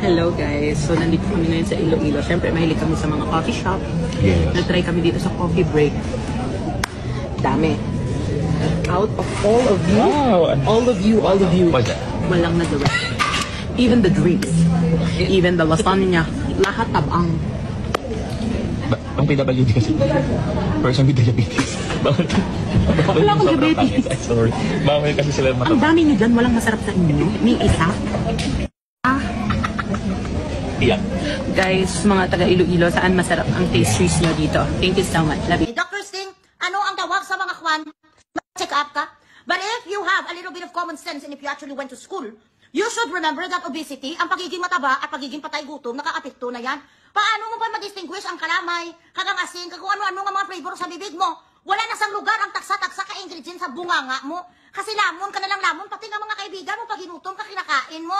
Hello guys, so nandito kami ngayon sa Iloilo. Siyempre mahilig kami sa mga coffee shop. Yes. Nag-try kami dito sa coffee break. Dami. Out of all of you, Wow. all of you, What's that? walang nagawa. Even the drinks, even the lasagna, lahat tabang. Ang PWD kasi, person with diabetes. Bawal Wala akong sobrang diabetes. pangit. Ay, sorry. Bawal kasi sila Ang matapang. dami nyo dyan, walang masarap sa inyo. May isa. Iyak. Guys, mga taga Iloilo, saan masarap ang pastries nyo dito? Thank you so much. Love you. Dr. Sting, ano ang tawag sa mga kwan? Check up ka? But if you have a little bit of common sense and if you actually went to school, you should remember that obesity, ang pagiging mataba at pagiging patay gutom, nakakapekto na yan. Paano mo pa ma-distinguish ang kalamay, kagangasing, kung ano-ano nga mga flavor sa bibig mo? Wala na sang lugar ang taksa-taksa ka ingredients sa bunganga mo. Kasi lamon ka na lang lamon, pati nga mga kaibigan mo, pag inutom ka, kinakain mo.